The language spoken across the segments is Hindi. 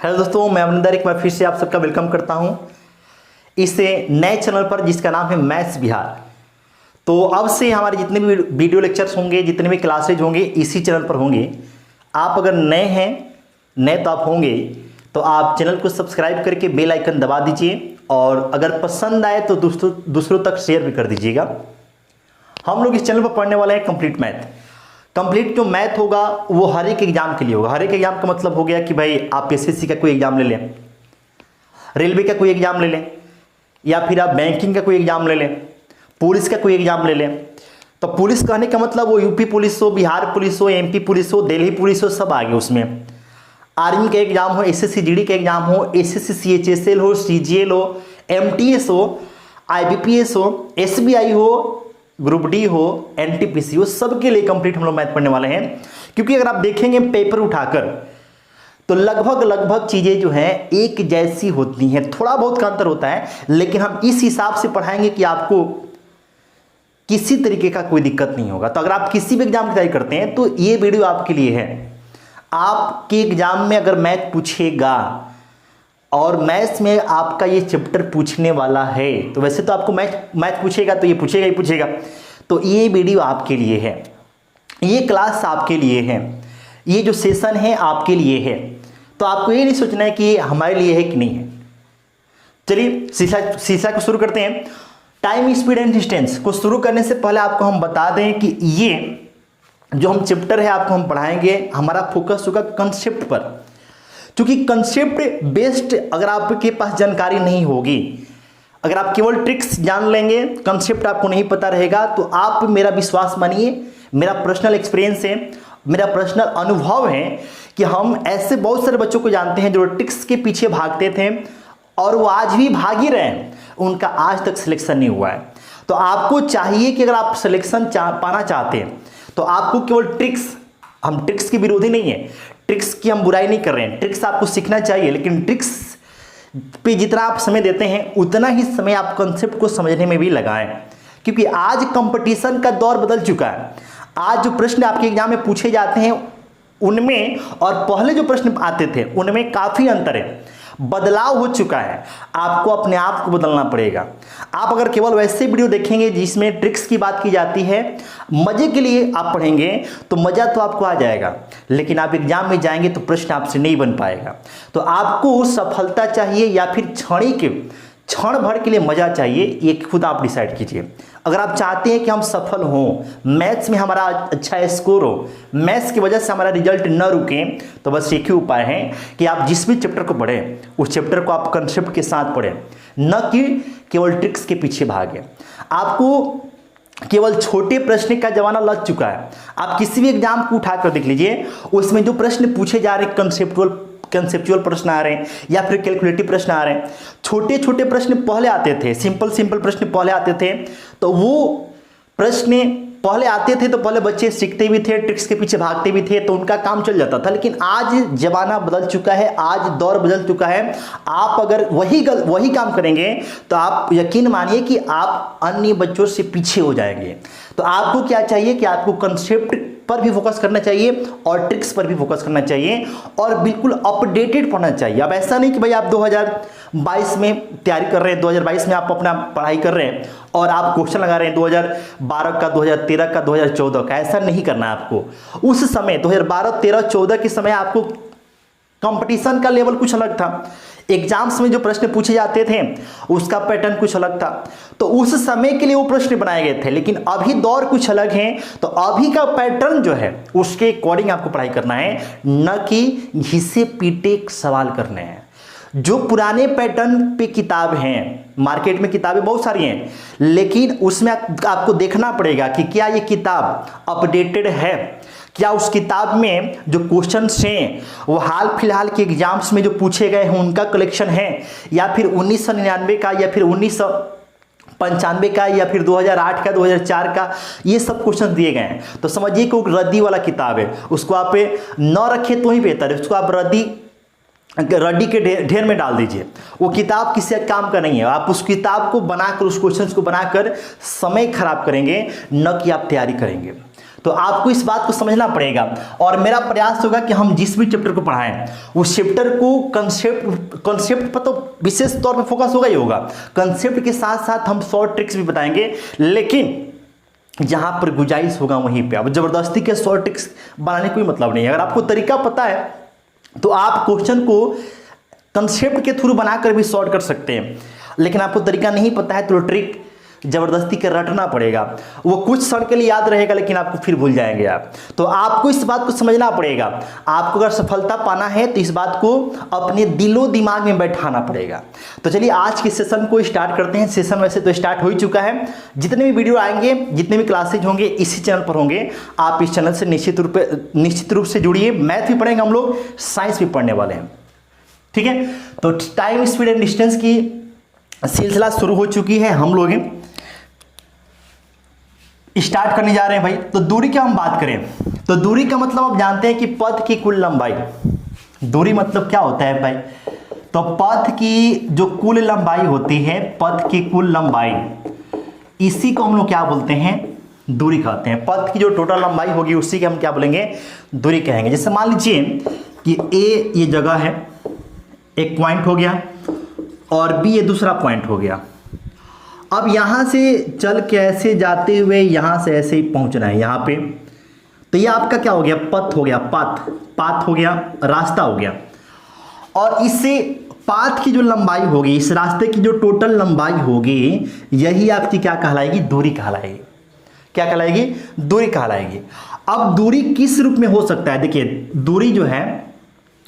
हेलो दोस्तों, मैं अमरिंदर एक बार फिर से आप सबका वेलकम करता हूं इस नए चैनल पर जिसका नाम है मैथ्स बिहार। तो अब से हमारे जितने भी वीडियो लेक्चर्स होंगे, जितने भी क्लासेज होंगे, इसी चैनल पर होंगे। आप अगर नए हैं, नए तो आप होंगे, तो आप चैनल को सब्सक्राइब करके बेल आइकन दबा दीजिए और अगर पसंद आए तो दूसरों तक शेयर भी कर दीजिएगा। हम लोग इस चैनल पर पढ़ने वाले हैं कंप्लीट मैथ। कंप्लीट जो मैथ होगा वो हर एक एग्जाम के लिए होगा। हर एक एग्जाम का मतलब हो गया कि भाई आप एसएससी का कोई एग्जाम ले लें, रेलवे का कोई एग्जाम ले लें, या फिर आप बैंकिंग का कोई एग्जाम ले लें, पुलिस का कोई एग्जाम ले लें। तो पुलिस कहने का मतलब वो यूपी पुलिस हो, बिहार पुलिस हो, एमपी पुलिस हो, दिल्ली पुलिस हो, सब आ गए उसमें। आर्मी का एग्जाम हो, एसएससी जीडी का एग्जाम हो, एसएससी सीएचएसएल हो, सीजीएल हो, एमटीएस हो, आईबीपीएस हो, एसबीआई हो, ग्रुप डी हो, एनटीपीसी हो, सबके लिए कंप्लीट हम लोग मैथ पढ़ने वाले हैं। क्योंकि अगर आप देखेंगे पेपर उठाकर तो लगभग चीजें जो हैं एक जैसी होती हैं, थोड़ा बहुत का अंतर होता है, लेकिन हम इस हिसाब से पढ़ाएंगे कि आपको किसी तरीके का कोई दिक्कत नहीं होगा। तो अगर आप किसी भी एग्जाम की तैयारी करते हैं तो ये वीडियो आपके लिए है। आपके एग्जाम में अगर मैथ पूछेगा और मैथ्स में आपका ये चैप्टर पूछने वाला है, तो वैसे तो आपको मैथ पूछेगा तो ये पूछेगा ही पूछेगा। तो ये वीडियो आपके लिए है, ये क्लास आपके लिए है, ये जो सेशन है आपके लिए है। तो आपको ये नहीं सोचना है कि ये हमारे लिए है कि नहीं है। चलिए शीशा को शुरू करते हैं। टाइम, स्पीड एंड डिस्टेंस को शुरू करने से पहले आपको हम बता दें कि ये जो हम चैप्टर है आपको हम पढ़ाएंगे, हमारा फोकस होगा कंसेप्ट पर। क्योंकि कंसेप्ट बेस्ड अगर आपके पास जानकारी नहीं होगी, अगर आप केवल ट्रिक्स जान लेंगे, कंसेप्ट आपको नहीं पता रहेगा, तो आप मेरा विश्वास मानिए, मेरा पर्सनल एक्सपीरियंस है, मेरा पर्सनल अनुभव है कि हम ऐसे बहुत सारे बच्चों को जानते हैं जो ट्रिक्स के पीछे भागते थे और वो आज भी भाग ही रहे हैं, उनका आज तक सिलेक्शन नहीं हुआ है। तो आपको चाहिए कि अगर आप सिलेक्शन पाना चाहते हैं तो आपको केवल ट्रिक्स, हम ट्रिक्स के विरोधी नहीं है, ट्रिक्स की हम बुराई नहीं कर रहे हैं, ट्रिक्स आपको सीखना चाहिए, लेकिन ट्रिक्स पे जितना आप समय देते हैं उतना ही समय आप कंसेप्ट को समझने में भी लगाएं। क्योंकि आज कंपटीशन का दौर बदल चुका है। आज जो प्रश्न आपके एग्जाम में पूछे जाते हैं उनमें और पहले जो प्रश्न आते थे उनमें काफी अंतर है, बदलाव हो चुका है। आपको अपने आप को बदलना पड़ेगा। आप अगर केवल वैसे वीडियो देखेंगे जिसमें ट्रिक्स की बात की जाती है, मजे के लिए आप पढ़ेंगे तो मजा तो आपको आ जाएगा, लेकिन आप एग्जाम में जाएंगे तो प्रश्न आपसे नहीं बन पाएगा। तो आपको सफलता चाहिए या फिर क्षण भर के लिए मजा चाहिए, ये खुद आप डिसाइड कीजिए। अगर आप चाहते हैं कि हम सफल हों, मैथ्स में हमारा अच्छा स्कोर हो, मैथ्स की वजह से हमारा रिजल्ट न रुके, तो बस एक ही उपाय है कि आप जिस भी चैप्टर को पढ़ें उस चैप्टर को आप कंसेप्ट के साथ पढ़ें, न कि केवल ट्रिक्स के पीछे भागें। आपको केवल छोटे प्रश्न का जमाना लग चुका है। आप किसी भी एग्जाम को उठाकर देख लीजिए, उसमें जो प्रश्न पूछे जा रहे कंसेप्चुअल प्रश्न आ रहे हैं या फिर कैलकुलेटिव प्रश्न आ रहे हैं। छोटे छोटे प्रश्न पहले आते थे, सिंपल प्रश्न पहले आते थे, तो वो प्रश्न पहले आते थे तो पहले बच्चे सीखते भी थे, ट्रिक्स के पीछे भागते भी थे, तो उनका काम चल जाता था। लेकिन आज जमाना बदल चुका है, आज दौर बदल चुका है। आप अगर वही काम करेंगे तो आप यकीन मानिए कि आप अन्य बच्चों से पीछे हो जाएंगे। तो आपको क्या चाहिए कि आपको कंसेप्ट पर भी फोकस करना चाहिए और ट्रिक्स पर भी फोकस करना चाहिए और बिल्कुल अपडेटेड पढ़ना चाहिए। अब ऐसा नहीं कि भाई आप 2022 में तैयारी कर रहे हैं, 2022 में आप अपना पढ़ाई कर रहे हैं और आप क्वेश्चन लगा रहे हैं 2012 का, 2013 का, 2014 का। ऐसा नहीं करना है आपको। उस समय 2012, 13, 14 के समय आपको कंपटीशन का लेवल कुछ अलग था, एग्जाम्स में जो प्रश्न पूछे जाते थे उसका पैटर्न कुछ अलग था, तो उस समय के लिए वो प्रश्न बनाए गए थे। लेकिन अभी दौर कुछ अलग है, तो अभी का पैटर्न जो है उसके अकॉर्डिंग आपको पढ़ाई करना है, न कि घिसे पीटे सवाल करने हैं। जो पुराने पैटर्न पे किताब हैं, मार्केट में किताबें बहुत सारी हैं, लेकिन उसमें आपको देखना पड़ेगा कि क्या ये किताब अपडेटेड है, क्या उस किताब में जो क्वेश्चंस हैं वो हाल फिलहाल के एग्जाम्स में जो पूछे गए हैं उनका कलेक्शन है, या फिर 1999 का, या फिर 1995 का, या फिर 2008 का, 2004 का, ये सब क्वेश्चन दिए गए हैं। तो समझिए कि वो रद्दी वाला किताब है, उसको आप न रखे तो ही बेहतर है, उसको आप रद्दी के ढेर में डाल दीजिए। वो किताब किसी काम का नहीं है। आप उस किताब को बनाकर, उस क्वेश्चंस को बनाकर समय खराब करेंगे, न कि आप तैयारी करेंगे। तो आपको इस बात को समझना पड़ेगा और मेरा प्रयास होगा कि हम जिस भी चैप्टर को पढ़ाएं उस चैप्टर को कंसेप्ट पर तो विशेष तौर पर फोकस होगा ही होगा, कंसेप्ट के साथ साथ हम शॉर्ट ट्रिक्स भी बताएंगे, लेकिन जहां पर गुंजाइश होगा वहीं पे। अब जबरदस्ती के शॉर्ट ट्रिक्स बनाने कोई मतलब नहीं है। अगर आपको तरीका पता है तो आप क्वेश्चन को कंसेप्ट के थ्रू बनाकर भी सॉल्व कर सकते हैं, लेकिन आपको तरीका नहीं पता है तो ट्रिक जबरदस्ती के रटना पड़ेगा। वो कुछ क्षण के लिए याद रहेगा लेकिन आपको फिर भूल जाएंगे आप। तो आपको इस बात को समझना पड़ेगा। आपको अगर सफलता पाना है तो इस बात को अपने दिलो दिमाग में बैठाना पड़ेगा। तो चलिए आज के सेशन को स्टार्ट करते हैं। सेशन वैसे तो स्टार्ट हो ही चुका है। जितने भी वीडियो आएंगे, जितने भी क्लासेज होंगे इसी चैनल पर होंगे। आप इस चैनल से निश्चित रूप से जुड़िए। मैथ भी पढ़ेंगे हम लोग, साइंस भी पढ़ने वाले हैं, ठीक है। तो टाइम स्पीड एंड डिस्टेंस की सिलसिला शुरू हो चुकी है। हम लोग स्टार्ट करने जा रहे हैं भाई। तो दूरी की हम बात करें तो दूरी का मतलब आप जानते हैं कि पथ की कुल लंबाई। दूरी मतलब क्या होता है भाई? तो पथ की जो कुल लंबाई होती है, पथ की कुल लंबाई, इसी को हम लोग क्या बोलते हैं? दूरी कहते हैं। पथ की जो टोटल लंबाई होगी उसी के हम क्या बोलेंगे? दूरी कहेंगे। जैसे मान लीजिए कि ए ये जगह है, एक पॉइंट हो गया, और बी ये दूसरा पॉइंट हो गया। अब यहां से चल के ऐसे जाते हुए यहां से ऐसे ही पहुंचना है यहां पे। तो ये आपका क्या हो गया? पथ हो गया, पाथ हो गया, रास्ता हो गया। और इससे पाथ की जो लंबाई होगी, इस रास्ते की जो टोटल लंबाई होगी, यही आपकी क्या कहलाएगी? दूरी कहलाएगी। क्या कहलाएगी? दूरी कहलाएगी। अब दूरी किस रूप में हो सकता है? देखिए दूरी जो है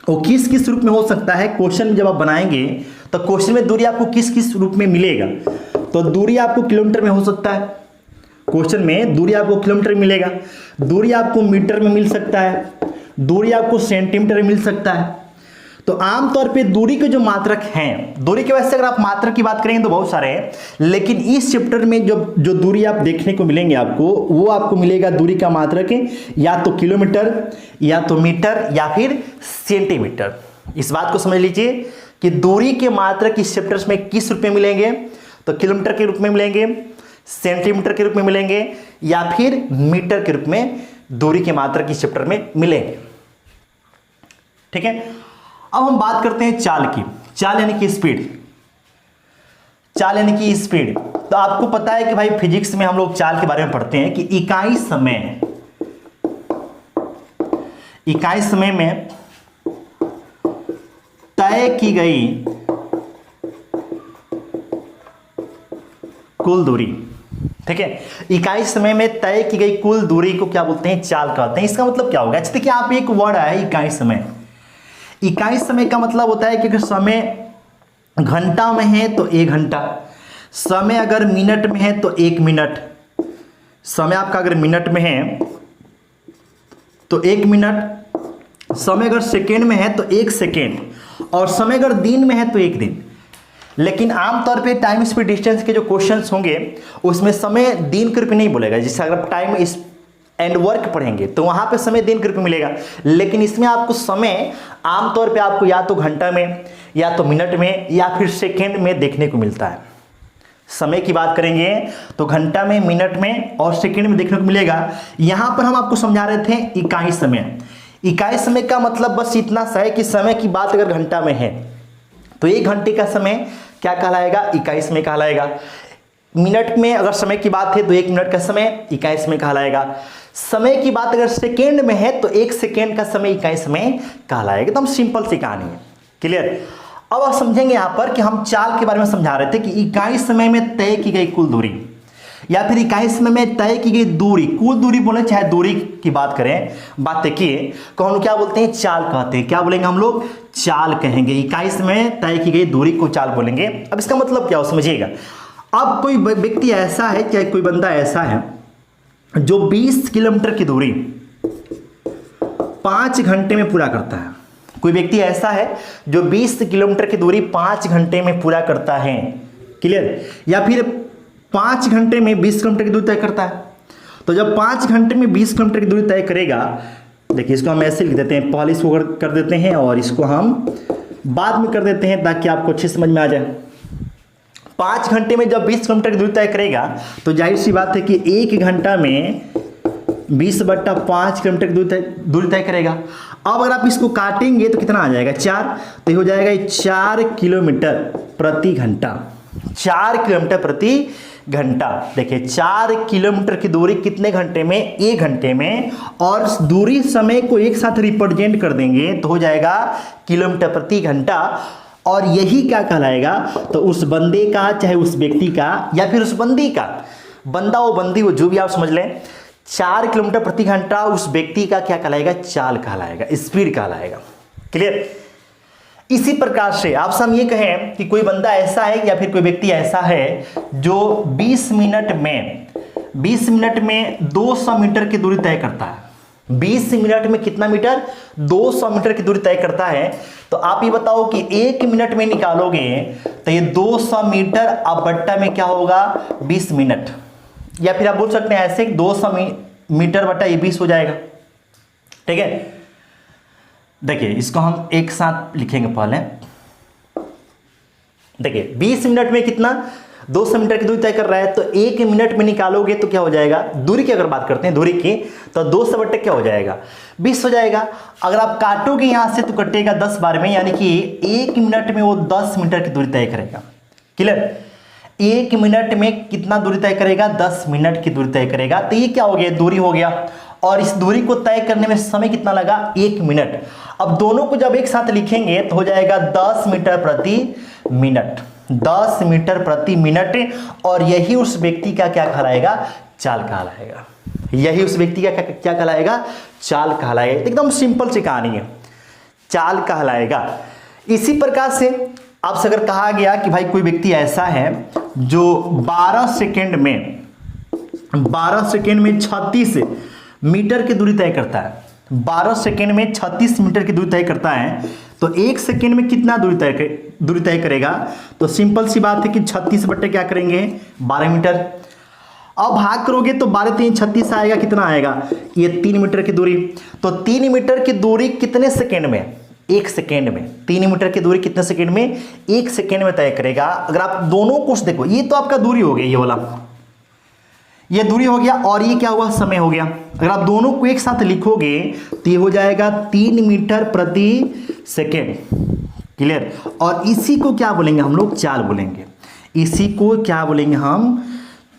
वो किस किस रूप में हो सकता है। क्वेश्चन जब आप बनाएंगे तो क्वेश्चन में दूरी आपको किस किस रूप में मिलेगा? तो दूरी आपको किलोमीटर में हो सकता है। क्वेश्चन में दूरी आपको किलोमीटर में मिलेगा, दूरी आपको मीटर में मिल सकता है, दूरी आपको सेंटीमीटर में मिल सकता है। तो आमतौर पे दूरी के जो मात्रक हैं, दूरी के वैसे अगर आप मात्रक की बात करेंगे तो बहुत सारे हैं, लेकिन इस चैप्टर में जो दूरी आप देखने को मिलेंगे आपको, वो आपको मिलेगा दूरी का मात्रक या तो किलोमीटर, या तो मीटर, या फिर सेंटीमीटर। इस बात को समझ लीजिए कि दूरी के मात्रक इस चैप्टर में किस रूप में मिलेंगे? तो किलोमीटर के रूप में मिलेंगे, सेंटीमीटर के रूप में मिलेंगे, या फिर मीटर के रूप में दूरी के मात्रक इस चैप्टर में मिलेंगे, ठीक है। अब हम बात करते हैं चाल की। चाल यानी कि स्पीड। चाल यानी कि स्पीड। तो आपको पता है कि भाई फिजिक्स में हम लोग चाल के बारे में पढ़ते हैं कि इकाई समय में तय की गई कुल दूरी, ठीक है। इकाई समय में तय की गई कुल दूरी को क्या बोलते हैं? चाल कहते हैं। इसका मतलब क्या होगा? देखिए आप एक वर्ड है इकाई समय। इकाई समय का मतलब होता है कि अगर समय घंटा में है तो 1 घंटा, समय अगर मिनट में है तो 1 मिनट, समय आपका अगर मिनट में है तो 1 मिनट, समय अगर सेकेंड में है तो 1 सेकेंड, और समय अगर दिन में है तो 1 दिन। लेकिन आमतौर पे टाइम स्पीड डिस्टेंस के जो क्वेश्चंस होंगे उसमें समय दिन के रूप में नहीं बोलेगा। जैसे अगर आप टाइम एंड वर्क पढ़ेंगे तो वहां पे समय दिन के रूप में मिलेगा, लेकिन इसमें आपको समय आमतौर पे आपको या तो घंटा में, या तो मिनट में, या फिर सेकेंड में देखने को मिलता है। समय की बात करेंगे तो घंटा में, मिनट में और सेकेंड में देखने को मिलेगा। यहां पर हम आपको समझा रहे थे इकाई समय। इकाई समय का मतलब बस इतना सा है कि समय की बात अगर घंटा में है तो 1 घंटे का समय क्या कहलाएगा? इकाई समय कहलाएगा। मिनट में अगर समय की बात है तो 1 मिनट का समय इकाई समय कहलाएगा। समय की बात अगर सेकेंड में है तो 1 सेकेंड का समय इकाई समय कहलाएगा। एकदम सिंपल सी कहानी है, क्लियर। अब आप समझेंगे यहां पर कि हम चाल के बारे में समझा रहे थे कि इकाई समय में तय की गई कुल दूरी, या फिर इकाई समय में तय की गई दूरी, कुल दूरी बोले चाहे दूरी की बात करें, बात देखिए तो हम लोग क्या बोलते हैं? चाल कहते हैं। क्या बोलेंगे हम लोग? चाल कहेंगे। इकाई समय तय की गई दूरी को चाल बोलेंगे। अब इसका मतलब क्या हो समझिएगा। अब कोई व्यक्ति ऐसा है, चाहे कोई बंदा ऐसा है जो 20 किलोमीटर की दूरी 5 घंटे में पूरा करता है। कोई व्यक्ति ऐसा है जो 20 किलोमीटर की दूरी 5 घंटे में पूरा करता है, क्लियर। या फिर 5 घंटे में 20 किलोमीटर की दूरी तय करता है। तो जब 5 घंटे में 20 किलोमीटर की दूरी तय करेगा, देखिए इसको हम ऐसे लिख देते हैं, पहले इसको कर देते हैं और इसको हम बाद में कर देते हैं ताकि आपको अच्छी समझ में आ जाए। 5 घंटे में जब 20 किलोमीटर की दूरी तय करेगा तो जाहिर सी बात है कि 1 घंटा में 20/5 किलोमीटर की दूरी तय करेगा। अब अगर आप इसको काटेंगे तो कितना आ जाएगा 4, तो ये हो जाएगा 4 किलोमीटर प्रति घंटा। 4 किलोमीटर प्रति घंटा। देखिए 4 किलोमीटर की दूरी कितने घंटे में, 1 घंटे में, और दूरी समय को एक साथ रिप्रेजेंट कर देंगे तो हो जाएगा किलोमीटर प्रति घंटा। और यही क्या कहलाएगा, तो उस बंदे का, चाहे उस व्यक्ति का या फिर उस बंदी का, बंदा वो बंदी वो जो भी आप समझ लें, 4 किलोमीटर प्रति घंटा उस व्यक्ति का क्या कहलाएगा, चाल कहलाएगा, स्पीड कहलाएगा। क्लियर। इसी प्रकार से आपसे हम ये कहें कि कोई बंदा ऐसा है या फिर कोई व्यक्ति ऐसा है जो 20 मिनट में 200 मीटर की दूरी तय करता है। 20 मिनट में कितना मीटर, 200 मीटर की दूरी तय करता है। तो आप ये बताओ कि 1 मिनट में निकालोगे तो ये 200 मीटर अब बट्टा में क्या होगा, 20 मिनट, या फिर आप बोल सकते हैं ऐसे 200 मीटर बट्टा ये 20 हो जाएगा। ठीक है। देखिए इसको हम एक साथ लिखेंगे पहले। देखिए 20 मिनट में कितना, 200 मीटर की दूरी तय कर रहा है, तो 1 मिनट में निकालोगे तो क्या हो जाएगा, दूरी की अगर बात करते हैं दूरी की, तो 200 बट्टे क्या हो जाएगा, 20 हो जाएगा। अगर आप काटोगे यहां से तो कटेगा 10 बार में, यानी कि 1 मिनट में वो 10 मीटर की दूरी तय करेगा। क्लियर। 1 मिनट में कितना दूरी तय करेगा, 10 मिनट की दूरी तय करेगा। तो ये क्या हो गया, दूरी हो गया। और इस दूरी को तय करने में समय कितना लगा, 1 मिनट। अब दोनों को जब एक साथ लिखेंगे तो हो जाएगा 10 मीटर प्रति मिनट, 10 मीटर प्रति मिनट। और यही उस व्यक्ति का क्या कहलाएगा, चाल कहलाएगा। यही उस व्यक्ति का क्या कहलाएगा, चाल कहलाएगा। एकदम सिंपल सी कहानी है, चाल कहलाएगा। इसी प्रकार से आपसे अगर कहा गया कि भाई कोई व्यक्ति ऐसा है जो 12 सेकेंड में 36 मीटर की दूरी तय करता है, 12 सेकेंड में 36 मीटर की दूरी तय करता है, तो 1 सेकेंड में कितना दूरी तय करेगा। तो सिंपल सी बात है कि 36 बट्टे क्या करेंगे, 12 मीटर। अब भाग करोगे तो 12 3 36 आएगा, कितना आएगा, ये 3 मीटर की दूरी। तो 3 मीटर की दूरी कितने सेकेंड में, 1 सेकेंड में। 3 मीटर की दूरी कितने सेकेंड में, 1 सेकेंड में तय करेगा। अगर आप दोनों को देखो, ये तो आपका दूरी हो गया, ये वाला ये दूरी हो गया, और ये क्या हुआ, समय हो गया। अगर आप दोनों को एक साथ लिखोगे तो ये हो जाएगा 3 मीटर प्रति सेकेंड। क्लियर। और इसी को क्या बोलेंगे हम लोग, चाल बोलेंगे। इसी को क्या बोलेंगे हम,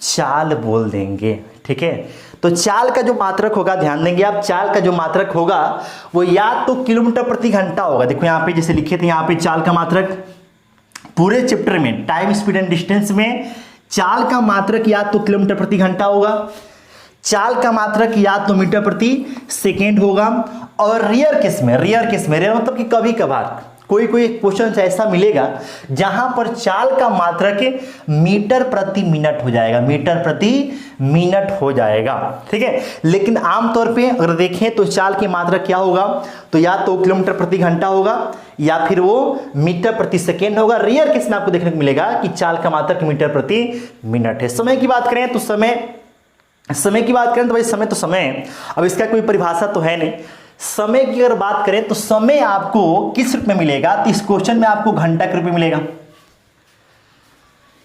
चाल बोल देंगे। ठीक है। तो चाल का जो मात्रक होगा, ध्यान देंगे आप, चाल का जो मात्रक होगा वो या तो किलोमीटर प्रति घंटा होगा। देखो यहाँ पे जैसे लिखे थे, यहाँ पे चाल का मात्रक पूरे चैप्टर में टाइम स्पीड एंड डिस्टेंस में चाल का मात्रक या तो किलोमीटर प्रति घंटा होगा, चाल का मात्रक या तो मीटर प्रति सेकेंड होगा। और रियर केस में रियर मतलब कि कभी कभार कोई क्वेश्चन ऐसा मिलेगा जहां पर चाल का मात्रक मीटर प्रति मिनट हो जाएगा, मीटर प्रति मिनट हो जाएगा। ठीक है। लेकिन आमतौर पे अगर देखें तो चाल की मात्रक क्या होगा, तो या तो किलोमीटर प्रति घंटा होगा या फिर वो मीटर प्रति सेकेंड होगा। रियर केस में आपको देखने को मिलेगा कि चाल का मात्रक मीटर प्रति मिनट है। समय की बात करें तो समय की बात करें तो भाई समय तो समय है, अब इसका कोई परिभाषा तो है नहीं। समय की अगर बात करें तो समय आपको किस रूप में मिलेगा, तो इस क्वेश्चन में आपको घंटा के रूप में मिलेगा।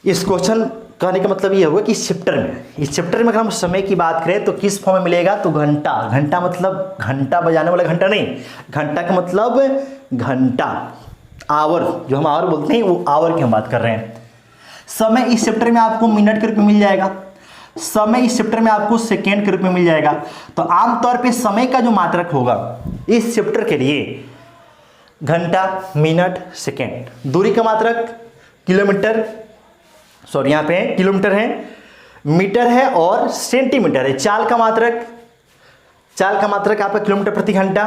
इस क्वेश्चन कहने का मतलब ये होगा कि इस चैप्टर में अगर हम समय की बात करें तो किस फॉर्म में मिलेगा, तो घंटा मतलब घंटा बजाने वाला घंटा नहीं, घंटा का मतलब घंटा, आवर, जो हम आवर बोलते हैं वो आवर की हम बात कर रहे हैं। समय इस चैप्टर में आपको मिनट के रूप में मिल जाएगा, समय इस चैप्टर में आपको सेकेंड के रूप में मिल जाएगा। तो आमतौर पे समय का जो मात्रक होगा इस चैप्टर के लिए घंटा, मिनट, सेकेंड। दूरी का मात्रक किलोमीटर, सॉरी यहाँ पे किलोमीटर है, मीटर है और सेंटीमीटर है। चाल का मात्रक आपका किलोमीटर प्रति घंटा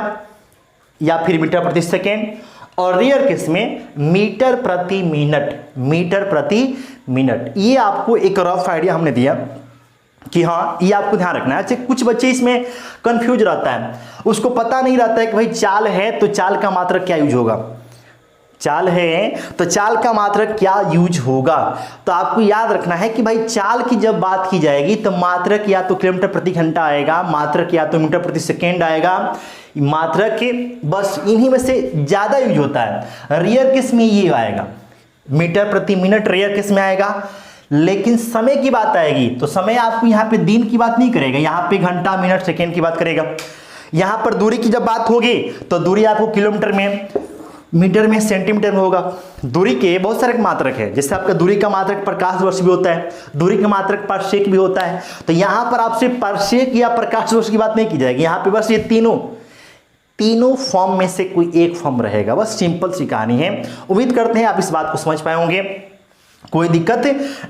या फिर मीटर प्रति सेकेंड। और रियर केस में मीटर प्रति मिनट। ये आपको एक रफ आइडिया हमने दिया कि हाँ ये आपको ध्यान रखना है। अच्छा, कुछ बच्चे इसमें कंफ्यूज रहता है, उसको पता नहीं रहता है कि भाई चाल है तो चाल का मात्रक क्या यूज होगा, चाल है तो चाल का मात्रक क्या यूज होगा। तो आपको याद रखना है कि भाई चाल की जब बात की जाएगी तो मात्रक या तो किलोमीटर प्रति घंटा आएगा, मात्रक या तो मीटर प्रति सेकेंड आएगा, मात्रक के बस इन्हीं में से ज्यादा यूज होता है। रियर केस में ये आएगा मीटर प्रति मिनट, रियर केस में आएगा। लेकिन समय की बात आएगी तो समय आपको यहाँ पे दिन की बात नहीं करेगा, यहाँ पे घंटा मिनट सेकेंड की बात करेगा। यहाँ पर दूरी की जब बात होगी तो दूरी आपको किलोमीटर में, मीटर में, सेंटीमीटर में होगा। दूरी के बहुत सारे मात्रक है, जैसे आपका दूरी का मात्रक प्रकाश वर्ष भी होता है, दूरी का मात्रक पारसेक भी होता है। तो यहाँ पर आपसे पारसेक या प्रकाश वर्ष की बात नहीं की जाएगी, यहाँ पे बस ये तीनों फॉर्म में से कोई एक फॉर्म रहेगा। बस सिंपल सी कहानी है। उम्मीद करते हैं आप इस बात को समझ पाए होंगे, कोई दिक्कत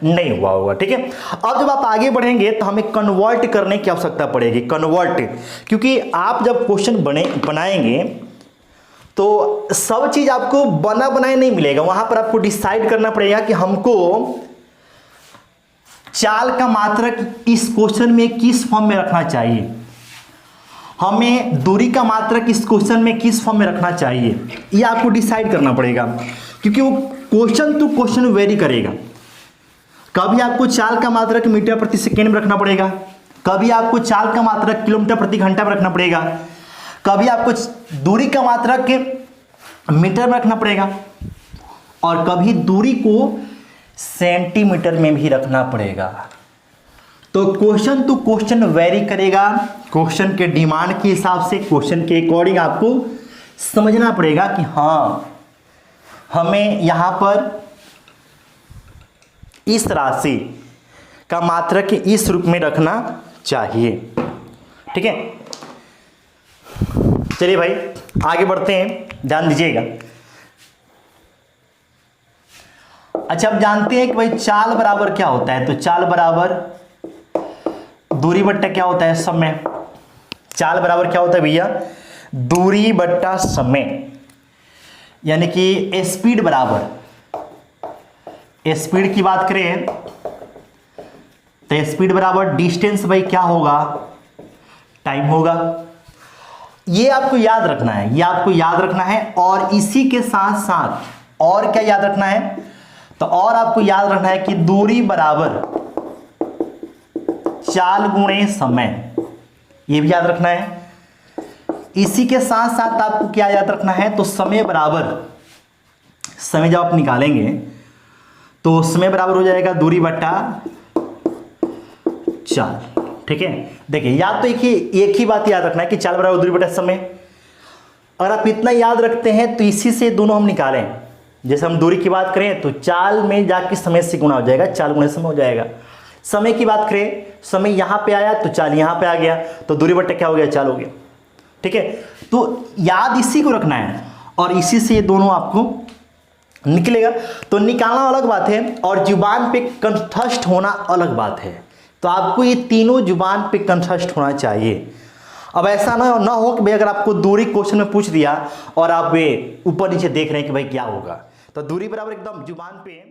नहीं हुआ होगा। ठीक है, अब जब आप आगे बढ़ेंगे तो हमें कन्वर्ट करने की आवश्यकता पड़ेगी। कन्वर्ट, क्योंकि आप जब क्वेश्चन बनाएंगे तो सब चीज आपको बना बनाए नहीं मिलेगा, वहां पर आपको डिसाइड करना पड़ेगा कि हमको चाल का मात्रक इस क्वेश्चन में किस फॉर्म में रखना चाहिए, हमें दूरी का मात्रक इस क्वेश्चन में किस फॉर्म में रखना चाहिए, ये आपको डिसाइड करना पड़ेगा। क्योंकि वो क्वेश्चन टू क्वेश्चन वेरी करेगा। कभी आपको चाल का मात्रक मीटर प्रति सेकेंड में रखना पड़ेगा, कभी आपको चाल का मात्रक किलोमीटर प्रति घंटा में रखना पड़ेगा, कभी आपको दूरी का मात्रक मीटर में रखना पड़ेगा, और कभी दूरी को सेंटीमीटर में भी रखना पड़ेगा। तो क्वेश्चन टू क्वेश्चन वेरी करेगा, क्वेश्चन के डिमांड के हिसाब से, क्वेश्चन के अकॉर्डिंग आपको समझना पड़ेगा कि हाँ हमें यहां पर इस राशि का मात्रक इस रूप में रखना चाहिए। ठीक है, चलिए भाई आगे बढ़ते हैं, ध्यान दीजिएगा। अच्छा, अब जानते हैं कि भाई चाल बराबर क्या होता है। तो चाल बराबर दूरी बट्टा क्या होता है, समय। चाल बराबर क्या होता है भैया, दूरी बट्टा समय। यानी कि स्पीड बराबर, स्पीड की बात करें तो स्पीड बराबर डिस्टेंस भाई क्या होगा, टाइम होगा। ये आपको याद रखना है, ये आपको याद रखना है। और इसी के साथ साथ और क्या याद रखना है, तो और आपको याद रखना है कि दूरी बराबर चाल गुणे समय, ये भी याद रखना है। इसी के साथ साथ आपको क्या याद रखना है, तो समय बराबर, समय जब आप निकालेंगे तो समय बराबर हो जाएगा दूरी बट्टा चाल। ठीक है, देखिए याद तो एक ही बात याद रखना है कि चाल बराबर दूरी बटा समय। अगर आप इतना याद रखते हैं तो इसी से दोनों हम निकालें। जैसे हम दूरी की बात करें तो चाल में जाके समय से गुणा हो जाएगा, चाल गुणे समय हो जाएगा। समय की बात करें, समय यहां पे आया तो चाल यहां पे आ गया, तो दूरी बट्टा क्या हो गया, चाल हो गया। ठीक है, तो याद इसी को रखना है और इसी से ये दोनों आपको निकलेगा। तो निकालना अलग बात है और जुबान पे कंठस्थ होना अलग बात है। तो आपको ये तीनों जुबान पे कंठस्थ होना चाहिए। अब ऐसा ना हो कि भाई अगर आपको दूरी क्वेश्चन में पूछ दिया और आप ऊपर नीचे देख रहे हैं कि भाई क्या होगा, तो दूरी बराबर एकदम जुबान पे